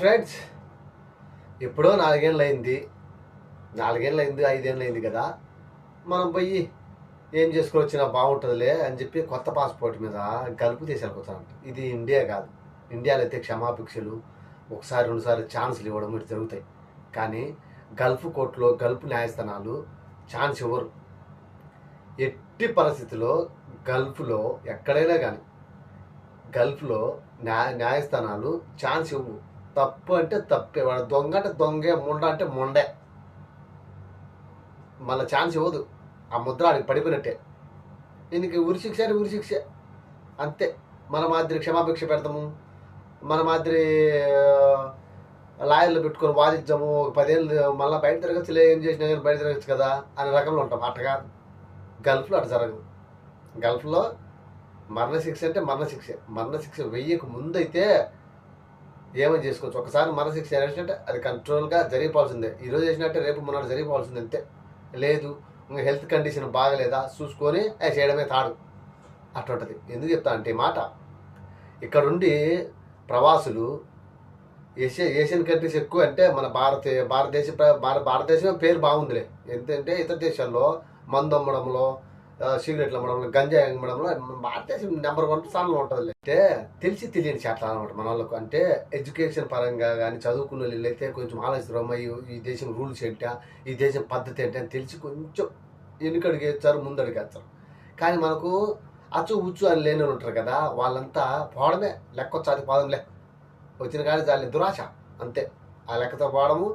Friends, ఎప్పుడో 4 ఏళ్ళు అయింది, 5 ఏళ్ళు అయింది కదా. మనం పోయి ఏం చేసుకొని వచ్చినా బాగుంటుందిలే అని చెప్పి కొత్త పాస్పోర్ట్ మీద గల్ఫ్ దేశాలకు వచ్చానంట. ఇది ఇండియా కాదు. ఇండియాలో అయితే క్షమాభిక్షలు, ఒకసారి 2 సార్లు ఛాన్సులు ఇవ్వడం ఇటు జరుగుతాయి. కానీ గల్ఫ్ కోర్టులో గల్ఫ్ న్యాయస్థానాలు ఛాన్స్ ఇవ్వరు. ఎట్టి పరిస్థితిలో గల్ఫ్లో ఎక్కడైనా కానీ గల్ఫ్లో న్యాయస్థానాలు ఛాన్స్ ఇవ్వు. తప్పు అంటే తప్పే, వాడు దొంగ అంటే దొంగే, ముండ అంటే ముండే. మళ్ళీ ఛాన్స్ ఇవ్వదు. ఆ ముద్ర ఆడికి పడిపోయినట్టే. దీనికి ఉరిశిక్ష అని ఉరిశిక్ష అంతే. మన మాదిరి క్షమాభిక్ష పెడతాము, మన మాదిరి లాయర్లు పెట్టుకొని వాదించాము, 10 ఏళ్ళు మళ్ళీ బయట తిరగచ్చులే, ఏం చేసినా కానీ బయట తిరగచ్చు కదా అనే రకంలో ఉంటాం. అట్టగా గల్ఫ్లో అటు జరగదు. గల్ఫ్లో మరణశిక్ష అంటే మరణశిక్ష వెయ్యకు ముందైతే ఏమని చేసుకోవచ్చు. ఒకసారి మరణశిక్ష చేసినట్టే అది కంట్రోల్గా జరిగిపోవాల్సిందే. ఈరోజు చేసినట్టే రేపు మొన్నటి జరిగిపోవాల్సిందే అంతే. లేదు ఇంకా హెల్త్ కండిషన్ బాగలేదా చూసుకొని చేయడమే తాడు అట్లుంటుంది. ఎందుకు చెప్తా అంటే ఈ మాట, ఇక్కడుండి ప్రవాసులు ఏషియన్ కంట్రీస్ ఎక్కువ అంటే మన భారతదేశమే పేరు బాగుందిలే. ఎందుకంటే ఇతర దేశాల్లో మందు అమ్మడంలో, సిగరెట్లు అమ్మడంలో, గంజాయి అమ్మడంలో భారతదేశం నెంబర్ 1 స్థానంలో ఉంటుంది. అంటే తెలిసి తెలియని చేట్ల అనమాట మన వాళ్ళకు. అంటే ఎడ్యుకేషన్ పరంగా కానీ చదువుకున్న వాళ్ళు అయితే కొంచెం ఆలోచిస్తారు, ఈ దేశం రూల్స్ ఏంటా, ఈ దేశం పద్ధతి ఏంటి అని తెలిసి కొంచెం వెనుకడిగేస్తారు, ముందడిగేస్తారు. కానీ మనకు అచ్చు ఉచ్చు అని లేని ఉంటారు కదా, వాళ్ళంతా పోవడమే లెక్కొచ్చు, అది పోవడంలే, వచ్చిన కానీ దాని దురాశ అంతే. ఆ లెక్కతో పోవడము,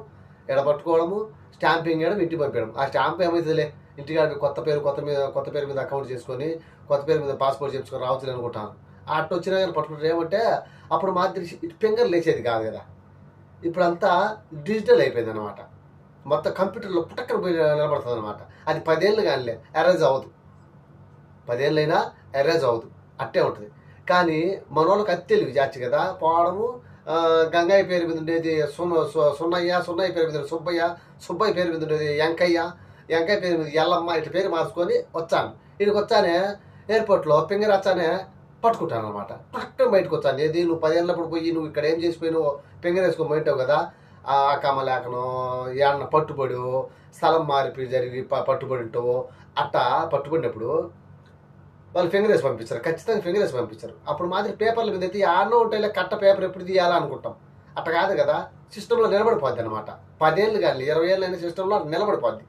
ఎడబట్టుకోవడము, స్టాంపింగ్ వేయడం, ఇంటికి పంపించడం. ఆ స్టాంప్ ఏమవుతుందిలే, ఇంటికాడ కొత్త పేరు మీద అకౌంట్ చేసుకొని కొత్త పేరు మీద పాస్పోర్ట్ చేసుకొని రావచ్చు అనుకుంటాను. అట్టు వచ్చినా కానీ పట్టుకుంటారు. ఏమంటే అప్పుడు మాదిరి ఫింగర్ లేచేది కాదు కదా, ఇప్పుడు అంతా డిజిటల్ అయిపోయింది అనమాట. మొత్తం కంప్యూటర్లో పుట్టక్కన పోయి నిలబడుతుంది అనమాట. అది 10 ఏళ్ళు కానీలే ఎరేజ్ అవ్వదు, 10 ఏళ్ళైనా ఎరేజ్ అవ్వదు, అట్టే ఉంటుంది. కానీ మన వాళ్ళకి అది తెలివి జాచి కదా పోవడము. గంగయ్య పేరు మీద ఉండేది సున్నయ్య పేరు మీద సుబ్బయ్య పేరు మీద ఉండేది వెంకయ్య పేరు మీద ఎల్లమ్మ, ఇటు పేరు మార్చుకొని వచ్చాను. ఇక్కడికి వచ్చానే ఎయిర్పోర్ట్లో ఫింగర్ వచ్చానే పట్టుకుంటాను అనమాట. పక్కన బయటకు వచ్చాను. ఏది నువ్వు 10 ఏళ్ళప్పుడు పోయి నువ్వు ఇక్కడ ఏం చేసిపోయినావు, ఫింగర్ వేసుకొని పోయింటావు కదా, ఆ కమలేకనో ఏమన్నా పట్టుబడి స్థలం మారిపి జరిగి పట్టుబడి ఉంటావు. అట్టా పట్టుబడినప్పుడు వాళ్ళు ఫింగర్ వేసి పంపించారు, ఖచ్చితంగా ఫింగర్ వేసి పంపించారు. అప్పుడు మాదిరి పేపర్ల మీద అయితే ఆడనో ఉంటాయి, కట్ట పేపర్ ఎప్పుడు తీయాలా అనుకుంటాం. అట్ట కాదు కదా, సిస్టంలో నిలబడిపోద్ది అనమాట. 10 ఏళ్ళు కానీ 20 ఏళ్ళు అయిన సిస్టంలో నిలబడిపోద్ది.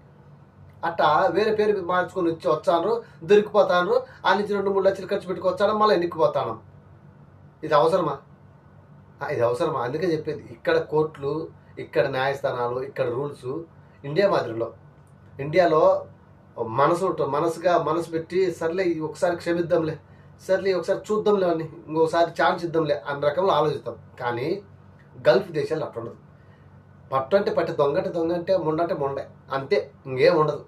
అట్టా వేరే పేరు మీద మార్చుకొని వచ్చాను, దొరికిపోతాను, ఆ నుంచి 2-3 లక్షలు ఖర్చు పెట్టుకొచ్చాను, మళ్ళీ ఎన్నికిపోతాను. ఇది అవసరమా? ఇది అవసరమా? అందుకే చెప్పేది, ఇక్కడ కోర్టులు, ఇక్కడ న్యాయస్థానాలు, ఇక్కడ రూల్స్ ఇండియా మాదిరిలో. ఇండియాలో మనసు పెట్టి సర్లే ఒకసారి క్షమిద్దాంలే, సర్లే ఒకసారి చూద్దాంలే అని, ఇంకోసారి ఛాన్స్ ఇద్దాంలే అన్న రకంలో ఆలోచిస్తాం. కానీ గల్ఫ్ దేశాలు అట్లా ఉండదు. పట్టు అంటే పట్టి, దొంగ అంటే ముండ అంటే ముండే, అంతే, ఇంకేం ఉండదు.